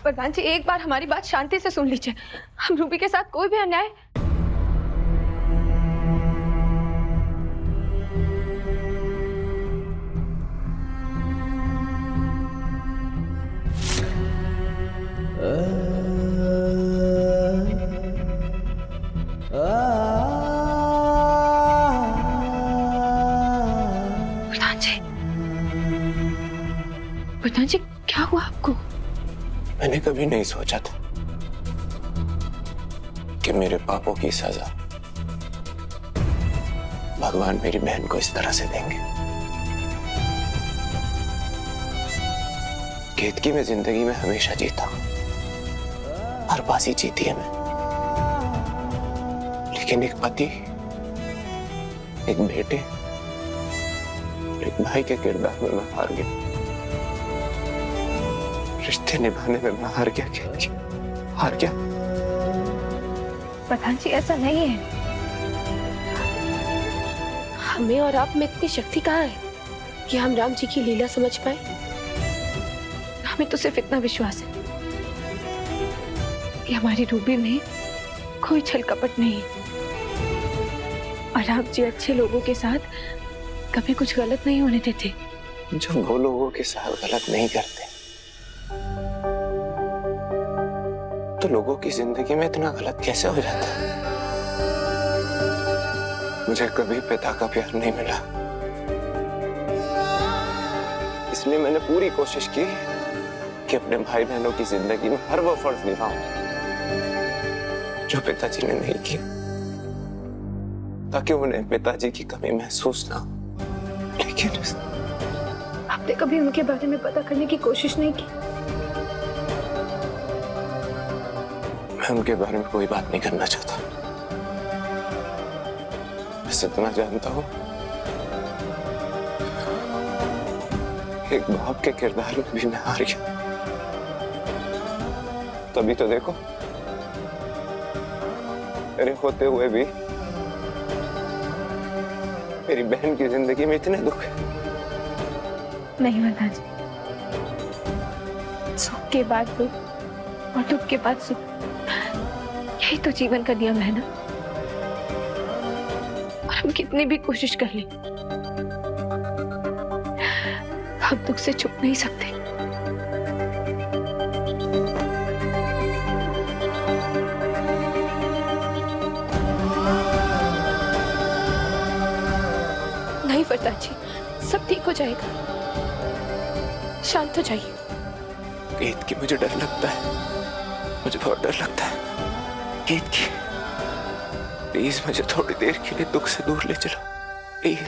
प्रधान जी, एक बार हमारी बात शांति से सुन लीजिए। हम रूबी के साथ कोई भी अन्याय। प्रधान जी, प्रधान जी, क्या हुआ आपको? मैंने कभी नहीं सोचा था कि मेरे पापों की सजा भगवान मेरी बहन को इस तरह से देंगे। केतकी में जिंदगी में हमेशा जीता, हर बाजी जीती है मैं, लेकिन एक पति, एक बेटे, एक भाई के किरदार में मैं हार गया। रिश्ते निभाने में मैं हार गया, केतकी, हार गया। प्रधान जी, ऐसा नहीं है। हमें और आप में इतनी शक्ति कहाँ है कि हम राम जी की लीला समझ पाए? हमें तो सिर्फ इतना विश्वास है कि हमारी रूबी में कोई छल कपट नहीं है और राम जी अच्छे लोगों के साथ कभी कुछ गलत नहीं होने देते। जो वो लोगों के साथ गलत नहीं करते तो लोगों की जिंदगी में इतना गलत कैसे हो जाता है? मुझे कभी पिता का प्यार नहीं मिला, इसलिए मैंने पूरी कोशिश की कि अपने भाई बहनों की जिंदगी में हर वो फर्ज निभाऊं जो पिताजी ने नहीं किया, ताकि उन्हें पिताजी की कमी महसूस ना हो। लेकिन आपने कभी उनके बारे में पता करने की कोशिश नहीं की? मैं उनके बारे में कोई बात नहीं करना चाहता। बस इतना जानता हूं, एक बाप के किरदार में भी मैं हार गया। तभी तो देखो, मेरे होते हुए भी मेरी बहन की जिंदगी में इतने दुख है। नहीं माता जी, सुख के बाद दुख और दुख के बाद सुख, यही तो जीवन का नियम है ना। और हम कितनी भी कोशिश कर लें, हम दुख से छुप नहीं सकते। नहीं प्रताप जी, सब ठीक हो जाएगा, शांत हो जाइए। केतकी, मुझे डर लगता है, मुझे बहुत डर लगता है। केतकी, प्लीज मुझे थोड़ी देर के लिए दुख से दूर ले चलो, प्लीज।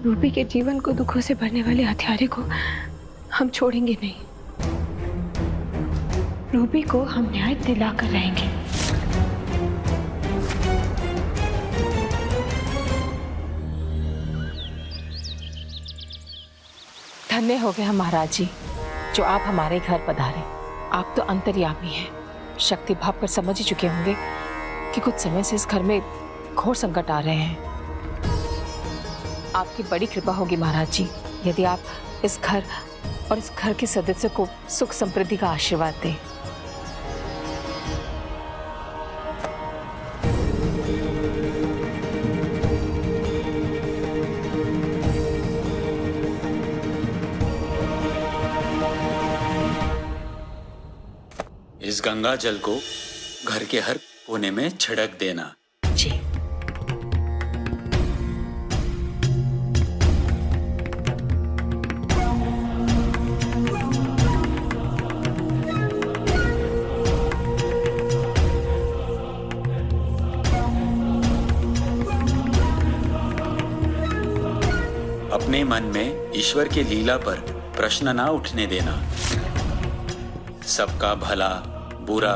रूबी के जीवन को दुखों से भरने वाले हत्यारे को हम छोड़ेंगे नहीं। रूबी को हम न्याय दिलाकर रहेंगे। धन्य हो गए हम महाराज जी, जो आप हमारे घर पधारे। आप तो अंतर्यामी हैं, शक्ति भाव कर समझ ही चुके होंगे कि कुछ समय से इस घर में घोर संकट आ रहे हैं। आपकी बड़ी कृपा होगी महाराज जी यदि आप इस घर और इस घर के सदस्य को सुख समृद्धि का आशीर्वाद दें। इस गंगा जल को घर के हर कोने में छिड़क देना। जी। अपने मन में ईश्वर के लीला पर प्रश्न ना उठने देना। सबका भला बुरा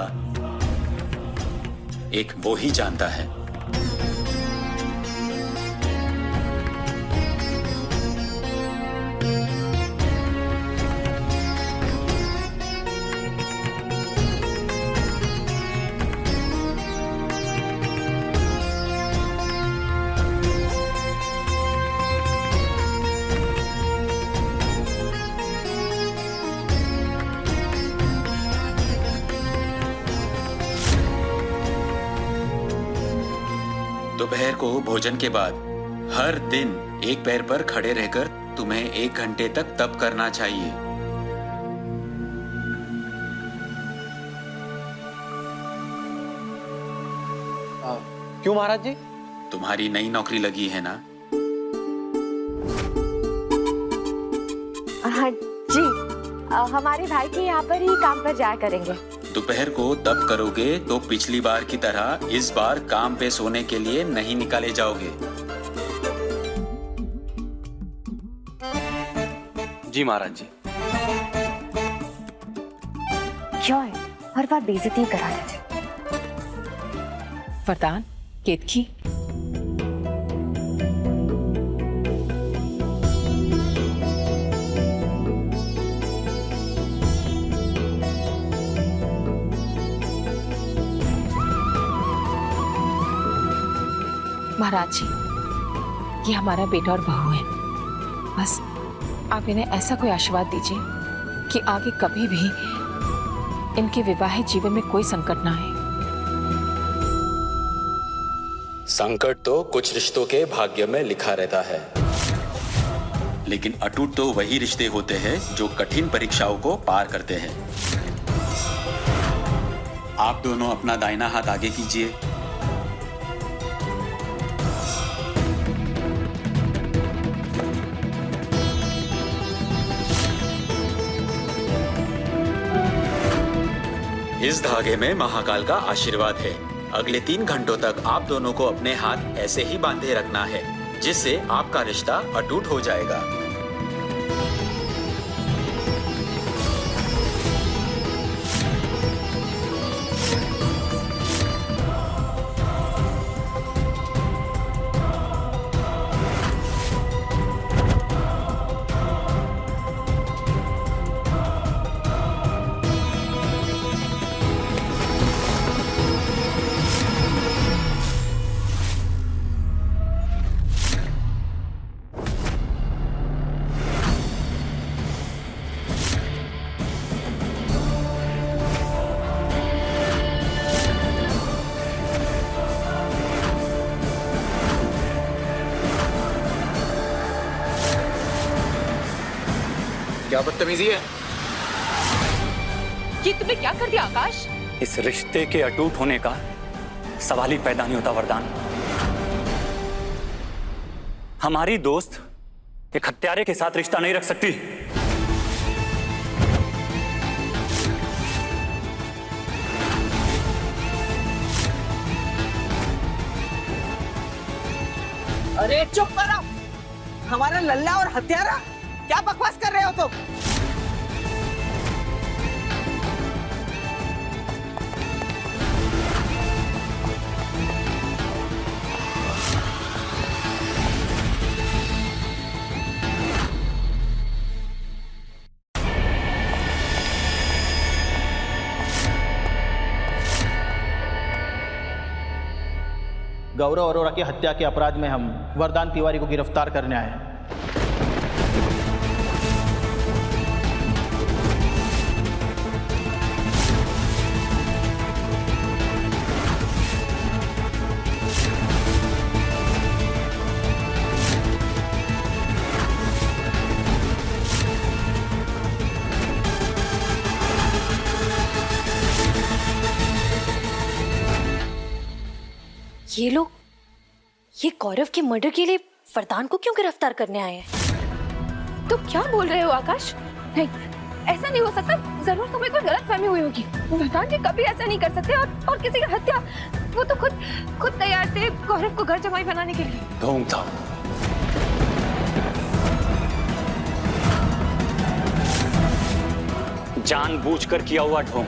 एक वो ही जानता है। दोपहर को भोजन के बाद हर दिन एक पैर पर खड़े रहकर तुम्हें 1 घंटे तक तप करना चाहिए। क्यों महाराज जी? तुम्हारी नई नौकरी लगी है ना? हाँ जी, हमारे भाई के यहाँ पर ही काम पर जाया करेंगे। दोपहर को तप करोगे तो पिछली बार की तरह इस बार काम पे सोने के लिए नहीं निकाले जाओगे। जी महाराज जी। क्यों है हर बार बेइज्जती करा देते। वरदान केतकी महाराज जी ये हमारा बेटा और बहू है। बस आप इन्हें ऐसा कोई आशीर्वाद दीजिए कि आगे कभी भी इनके विवाहित जीवन में कोई संकट ना आए। संकट तो कुछ रिश्तों के भाग्य में लिखा रहता है, लेकिन अटूट तो वही रिश्ते होते हैं जो कठिन परीक्षाओं को पार करते हैं। आप दोनों अपना दाहिना हाथ आगे कीजिए। इस धागे में महाकाल का आशीर्वाद है। अगले 3 घंटों तक आप दोनों को अपने हाथ ऐसे ही बांधे रखना है, जिससे आपका रिश्ता अटूट हो जाएगा। क्या बदतमीजी है? ये तुमने क्या कर दिया आकाश? इस रिश्ते के अटूट होने का सवाल ही पैदा नहीं होता वरदान। हमारी दोस्त एक हत्यारे के साथ रिश्ता नहीं रख सकती। अरे चुप करो! हमारा लल्ला और हत्यारा, क्या बकवास कर रहे हो तुम? गौरव अरोरा की हत्या के अपराध में हम वरदान तिवारी को गिरफ्तार करने आए हैं। ये लोग ये गौरव के मर्डर के लिए वरदान को क्यों गिरफ्तार करने आए हैं? तो क्या बोल रहे हो आकाश? नहीं, ऐसा नहीं हो सकता। जरूर तुम्हें कोई गलतफहमी हुई होगी। वरदान जी कभी ऐसा नहीं कर सकते। और किसी की हत्या, वो तो खुद तैयार थे गौरव को घर जमाई बनाने के लिए। ढोंग था। जानबूझकर किया हुआ ढोंग,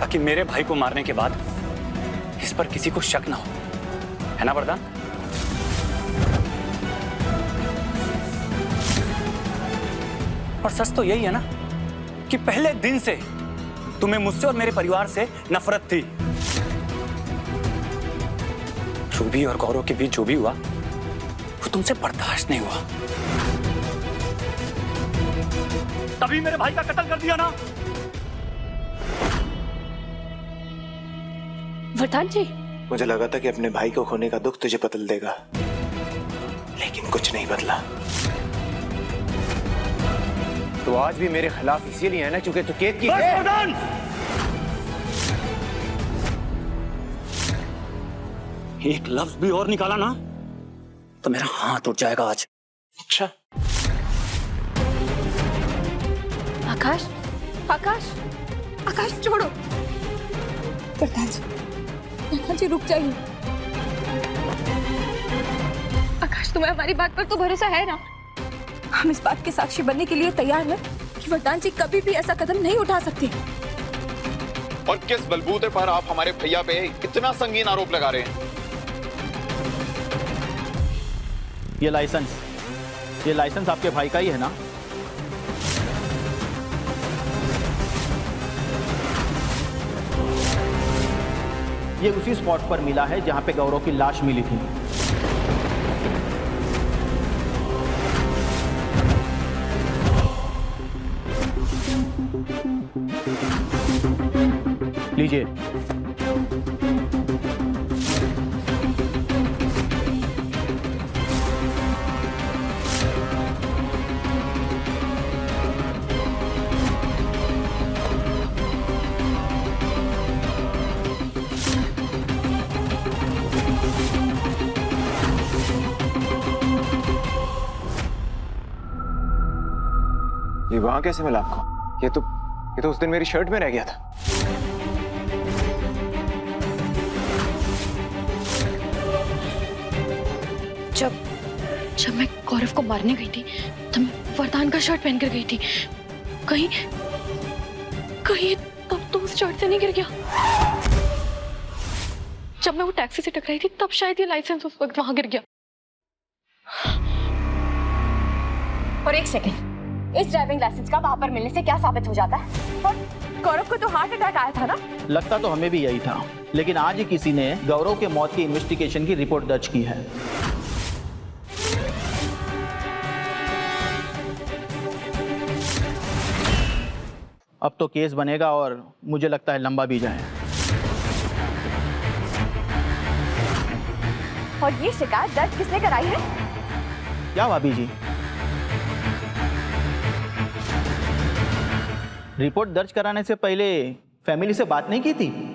ताकि मेरे भाई को मारने के बाद इस पर किसी को शक ना हो, है ना वरदान? और सच तो यही है ना कि पहले दिन से तुम्हें मुझसे और मेरे परिवार से नफरत थी। रूबी और गौरव के बीच जो भी हुआ वो तुमसे बर्दाश्त नहीं हुआ, तभी मेरे भाई का कत्ल कर दिया ना। वरदान जी, मुझे लगा था कि अपने भाई को खोने का दुख तुझे बदल देगा, लेकिन कुछ नहीं बदला। तो आज भी मेरे खिलाफ इसीलिए है ना क्योंकि तू केत की एक लफ्ज भी और निकाला ना तो मेरा हाथ उठ जाएगा आज। अच्छा, आकाश, आकाश, आकाश छोड़ो। वरदान जी रुक जाइए। आकाश, तुम्हें हमारी बात पर तो भरोसा है ना? हम इस बात के साक्षी बनने के लिए तैयार हैं कि वरदान जी कभी भी ऐसा कदम नहीं उठा सकते। और किस बलबूते पर आप हमारे भैया पे इतना संगीन आरोप लगा रहे हैं? ये लाइसेंस आपके भाई का ही है ना? ये उसी स्पॉट पर मिला है जहां पे गौरव की लाश मिली थी। लीजिए। ये वहां कैसे मिला आपको? ये तो उस दिन मेरी शर्ट में रह गया था। जब मैं गौरव को मारने गई थी तो मैं वरदान का शर्ट पहनकर गई थी। कहीं तब तो उस शर्ट से नहीं गिर गया। जब मैं वो टैक्सी से टकराई थी तब शायद ये लाइसेंस उस वक्त वहां गिर गया। और एक सेकंड, इस ड्राइविंग लाइसेंस का वहां पर मिलने से क्या साबित हो जाता है? और गौरव को तो हार्ट अटैक आया था ना? लगता तो हमें भी यही था, लेकिन आज ही किसी ने गौरव के मौत की इन्वेस्टिगेशन की रिपोर्ट दर्ज की है। अब तो केस बनेगा और मुझे लगता है लंबा भी जाए। और ये शिकायत दर्ज किसने कराई है? क्या भाभी जी? रिपोर्ट दर्ज कराने से पहले फैमिली से बात नहीं की थी?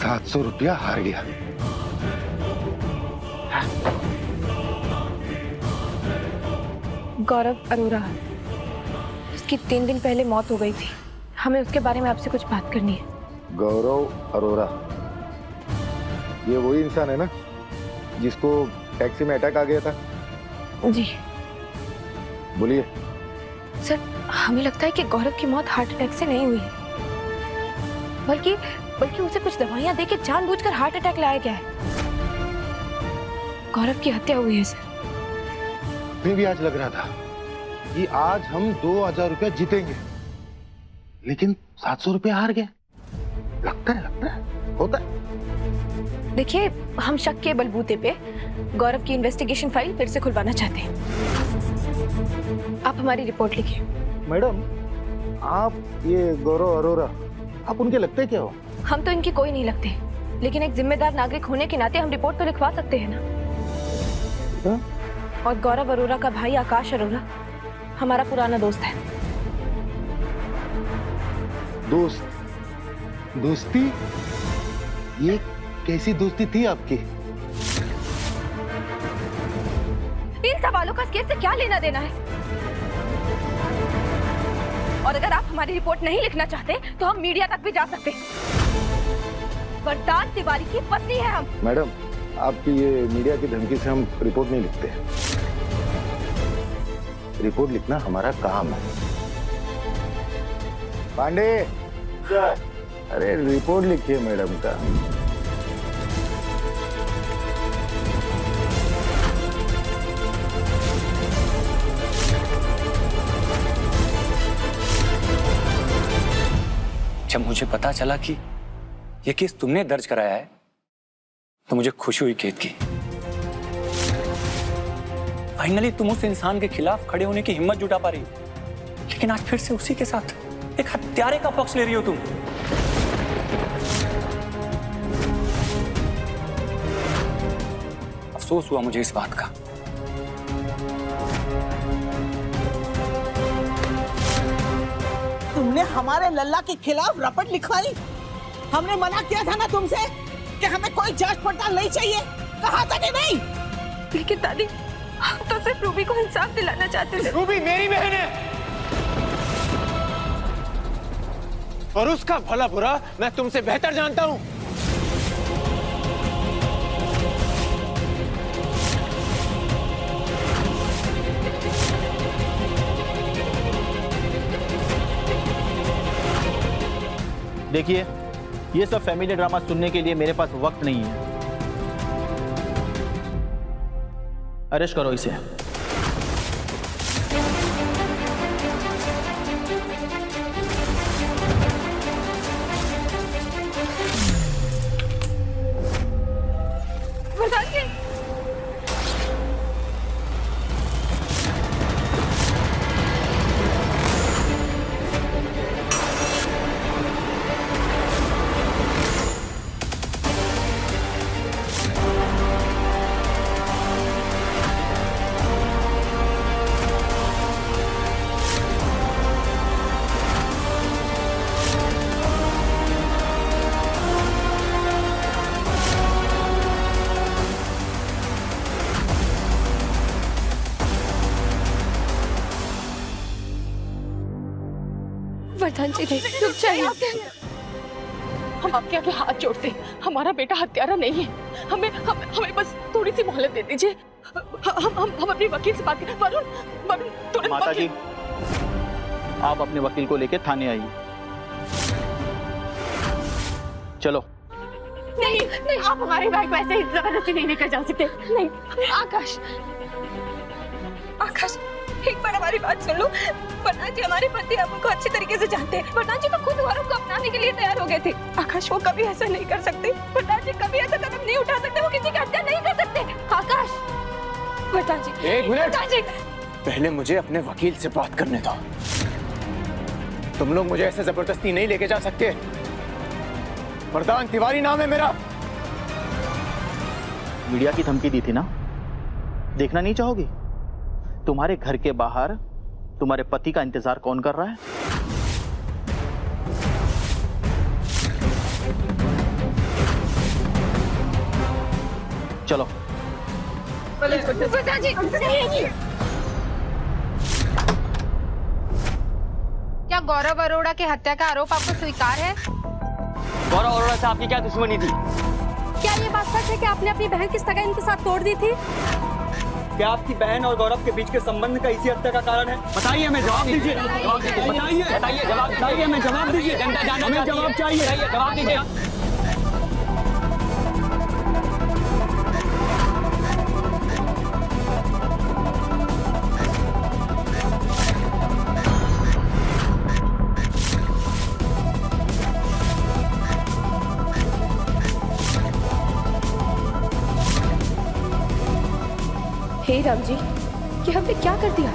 700 रुपया हार गया। गौरव अरोरा, उसकी 3 दिन पहले मौत हो गई थी। हमें उसके बारे में आपसे कुछ बात करनी है। गौरव अरोरा, ये वही इंसान है ना जिसको टैक्सी में अटैक आ गया था? जी बोलिए। सर, हमें लगता है कि गौरव की मौत हार्ट अटैक से नहीं हुई, बल्कि उसे कुछ दवाइयां देके जानबूझकर हार्ट अटैक लाया गया है। गौरव की हत्या हुई है सर। मुझे भी आज लग रहा था कि आज हम 2000 रुपया जीतेंगे, लेकिन 700 रुपया हार गए। लगता है होता है। देखिए, हम शक के बलबूते पे गौरव की इन्वेस्टिगेशन फाइल फिर से खुलवाना चाहते हैं। आप हमारी रिपोर्ट लिखिए। मैडम, आप ये गौरव अरोरा, आप उनके लगते क्या हो? हम तो इनकी कोई नहीं लगते, लेकिन एक जिम्मेदार नागरिक होने के नाते हम रिपोर्ट तो लिखवा सकते हैं ना। हाँ? और गौरव अरोरा का भाई आकाश अरोरा हमारा पुराना दोस्त है। दोस्ती? ये कैसी दोस्ती थी आपकी? इन सवालों का इस केस से क्या लेना देना है? और अगर आप हमारी रिपोर्ट नहीं लिखना चाहते तो हम मीडिया तक भी जा सकते हैं। वरदान तिवारी की पत्नी है हम। मैडम, आपकी ये मीडिया की धमकी से हम रिपोर्ट नहीं लिखते। रिपोर्ट लिखना हमारा काम है। पांडे, अरे रिपोर्ट लिखिए मैडम का। जब मुझे पता चला कि यह केस तुमने दर्ज कराया है तो मुझे खुशी हुई केत की। फाइनली तुम उस इंसान के खिलाफ खड़े होने की हिम्मत जुटा पा रही हो, लेकिन आज फिर से उसी के साथ एक हत्यारे का पक्ष ले रही हो तुम। अफसोस हुआ मुझे इस बात का। तुमने हमारे लल्ला के खिलाफ रपट लिखवाई। हमने मना किया था ना तुमसे कि हमें कोई जांच पड़ताल नहीं चाहिए, कहा था कि नहीं? लेकिन दादी, हम तो सिर्फ रूबी को इंसाफ दिलाना चाहते थे। रूबी मेरी बहन है और उसका भला बुरा मैं तुमसे बेहतर जानता हूं। देखिए, ये सब फैमिली ड्रामा सुनने के लिए मेरे पास वक्त नहीं है। अरेस्ट करो इसे। बताइए। वर्धन जी, रुक जाइए। हम आपके आगे हाथ जोड़ते हैं, हमारा बेटा हत्यारा नहीं है। हमें बस थोड़ी सी मोहलत दे दीजिए। हम अपने वकील से बात करें। वरुण तुरंत माता जी, आप अपने वकील को लेकर थाने आइए। चलो। नहीं, आप हमारे भाई को ऐसे जबरदस्ती नहीं लेकर जा सकते। नहीं। आकाश, एक बार हमारी बात सुन लो। वर्धन जी हमारे पति अमन को अच्छी तरीके से जानते हैं। वर्धन जी तो खुद गौरव को अपनाने के लिए तैयार हो गए थे। आकाश, वो कभी ऐसा नहीं कर सकते। वर्धन जी कभी ऐसा कदम नहीं उठा सकते। वो किसी की हत्या नहीं कर सकते। आकाश, वर्धन जी, एक मिनट। वर्धन जी, पहले मुझे अपने वकील से बात करने दो। तुम लोग मुझे ऐसे जबरदस्ती नहीं लेके जा सकते। वरदान तिवारी नाम है मेरा। मीडिया की धमकी दी थी ना, देखना नहीं चाहोगी? तुम्हारे घर के बाहर तुम्हारे पति का इंतजार कौन कर रहा है? पिताजी क्या गौरव अरोड़ा की हत्या का आरोप आपको स्वीकार है? गौरव अरोड़ा से आपकी क्या दुश्मनी थी? क्या ये बात सच है कि आपने अपनी बहन की सगाई इनके साथ तोड़ दी थी? क्या आपकी बहन और गौरव के बीच के संबंध का इसी हत्या का कारण है? बताइए, हमें जवाब दीजिए। बताइए, जवाब बताइए, हमें जवाब दीजिए। हमें जवाब चाहिए, जवाब दीजिए। हे राम जी, ये हमने क्या कर दिया?